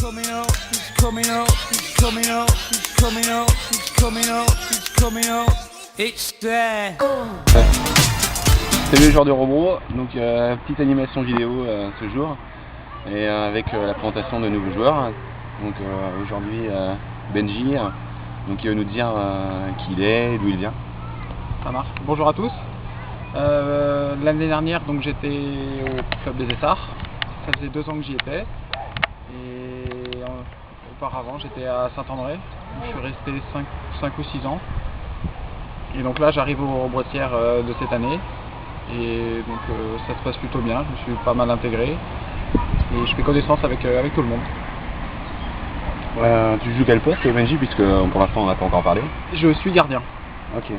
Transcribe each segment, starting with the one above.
coming up, he's coming up, he's coming up, he's coming up, he's coming up, he's coming up. It's there. Salut les joueurs de Robro, donc petite animation vidéo ce jour et avec la présentation de nouveaux joueurs. Donc aujourd'hui Benji, donc il va nous dire qui il est, d'où il vient. Ça marche. Bonjour à tous. L'année dernière donc j'étais au club des Essarts. Ça faisait 2 ans que j'y étais. Et auparavant j'étais à Saint-André. Je suis resté 5 ou 6 ans. Et donc là j'arrive aux Robrotières de cette année. Et donc ça se passe plutôt bien, je suis pas mal intégré. Et je fais connaissance avec tout le monde. Tu joues quel poste Benji, puisque pour l'instant on n'a pas encore parlé? Je suis gardien. Ok.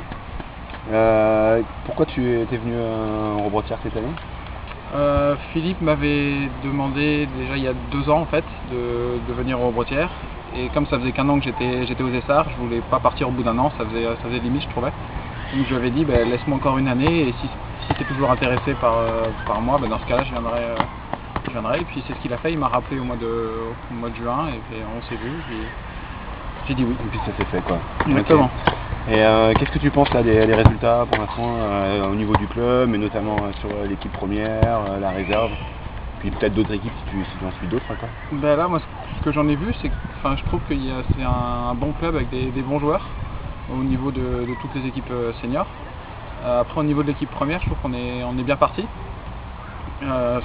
Pourquoi tu étais venu en Robrotières cette année? Philippe m'avait demandé déjà il y a 2 ans en fait de venir aux Robrotières. Et comme ça faisait qu'1 an que j'étais aux Essarts, je voulais pas partir au bout d'1 an, ça faisait limite je trouvais. Donc je lui avais dit laisse-moi encore une année et si tu es toujours intéressé par moi, dans ce cas là je viendrai. Et puis c'est ce qu'il a fait, il m'a rappelé au mois de juin et puis on s'est vu. J'ai dit oui. Et puis ça s'est fait quoi. Exactement. Okay. Et qu'est-ce que tu penses là des résultats pour l'instant au niveau du club, mais notamment sur l'équipe première, la réserve, puis peut-être d'autres équipes si tu en suis d'autres encore? Là moi ce que j'en ai vu c'est que je trouve que c'est un bon club avec des bons joueurs au niveau de toutes les équipes seniors. Après au niveau de l'équipe première je trouve qu'on est bien parti.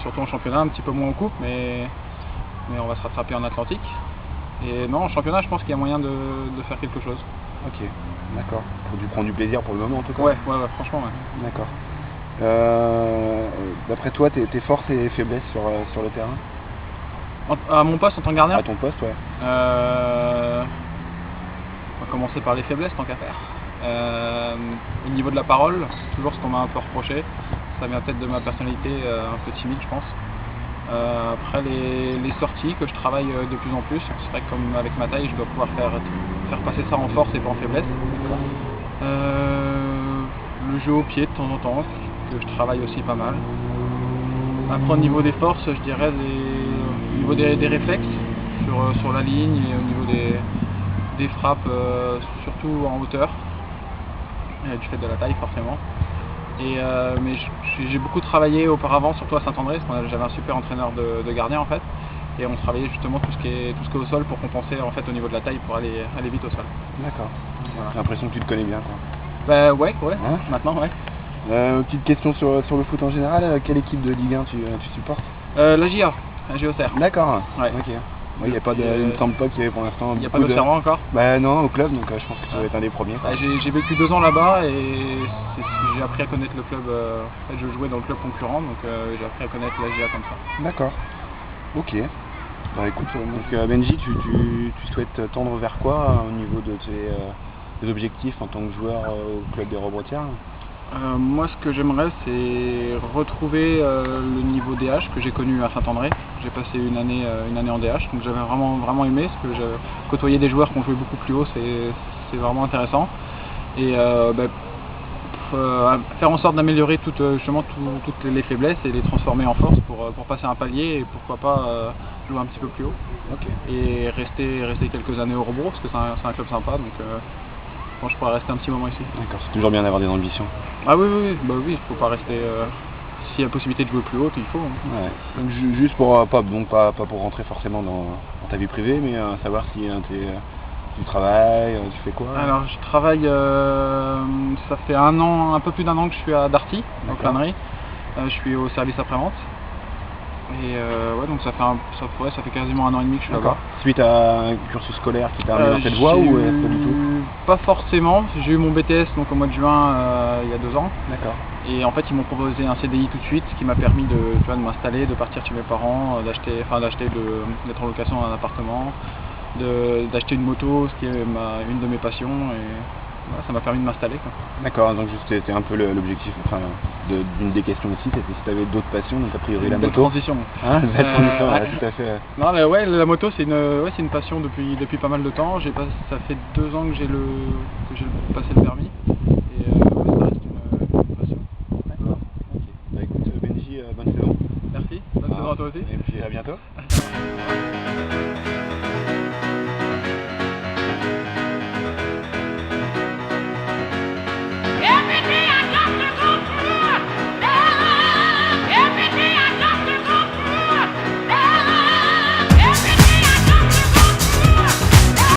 Surtout en championnat, un petit peu moins en coupe, mais on va se rattraper en Atlantique. Et non, en championnat, je pense qu'il y a moyen de faire quelque chose. Ok, d'accord. Faut du prendre du plaisir pour le moment en tout cas. Ouais, franchement, ouais. D'accord. D'après toi, tes forces et faiblesses sur le terrain? À mon poste en tant que gardien? À ton poste, ouais. On va commencer par les faiblesses tant qu'à faire. Au niveau de la parole, c'est toujours ce qu'on m'a un peu reproché. Ça vient peut-être de ma personnalité un peu timide je pense. Après les sorties que je travaille de plus en plus, c'est vrai que comme avec ma taille je dois pouvoir faire passer ça en force et pas en faiblesse. Le jeu au pied de temps en temps, que je travaille aussi pas mal. Après au niveau des forces, je dirais au niveau des réflexes sur la ligne et au niveau des frappes, surtout en hauteur, du fait de la taille forcément. Mais j'ai beaucoup travaillé auparavant, surtout à Saint-André, parce que j'avais un super entraîneur de gardien en fait, et on travaillait justement tout ce qui est au sol pour compenser en fait au niveau de la taille pour aller vite au sol. D'accord. Voilà. J'ai l'impression que tu te connais bien quoi. Ouais, hein, maintenant ouais. Petite question sur le foot en général, quelle équipe de Ligue 1 tu supportes? La JA, Auxerre. D'accord. Ouais. Ok. Il ne me semble pas qu'il y avait pour l'instant. Il n'y a pas d'Auxerre encore? Non, au club, donc je pense que tu vas être un des premiers. J'ai vécu 2 ans là-bas et j'ai appris à connaître le club. En fait, je jouais dans le club concurrent, donc j'ai appris à connaître la JA comme ça. D'accord. Ok. Écoute, donc Benji, tu souhaites tendre vers quoi au niveau de tes objectifs en tant que joueur au club des Robrotières? Moi ce que j'aimerais c'est retrouver le niveau DH que j'ai connu à Saint-André. J'ai passé une année en DH, donc j'avais vraiment aimé, parce que côtoyer des joueurs qui ont joué beaucoup plus haut, c'est vraiment intéressant. Et faire en sorte d'améliorer toutes les faiblesses et les transformer en force pour passer un palier et pourquoi pas jouer un petit peu plus haut. Ok. Et rester quelques années au Robro, parce que c'est un club sympa, donc je pourrais rester un petit moment ici. D'accord, c'est toujours bien d'avoir des ambitions. Ah oui, il faut pas rester. S'il y a possibilité de jouer plus haut, il faut. Hein. Ouais. Donc, juste pour pas pour rentrer forcément dans ta vie privée, mais savoir si tu travailles, tu fais quoi? Alors je travaille, ça fait un peu plus d'1 an que je suis à Darty, en planerie. Je suis au service après-vente. Et ouais, donc ça fait quasiment 1 an et demi que je suis là-bas. Suite à un cursus scolaire qui t'a amené dans cette voie ou pas du tout? Pas forcément, j'ai eu mon BTS donc au mois de juin il y a 2 ans. D'accord. Et en fait ils m'ont proposé un CDI tout de suite, ce qui m'a permis de m'installer, de partir chez mes parents, d'être en location dans un appartement, d'acheter une moto, ce qui est une de mes passions, et voilà, ça m'a permis de m'installer. D'accord, donc c'était un peu l'objectif, d'une des questions aussi, c'était si tu avais d'autres passions, donc a priori la moto. Transition. Hein, belle transition, ouais, tout à fait. Non mais ouais, la moto c'est une passion depuis pas mal de temps. Ça fait 2 ans que j'ai passé le permis, et ça reste une passion. D'accord, ok. Écoute Benji, bonne saison. Merci, bonne saison à toi aussi. Et puis à bientôt.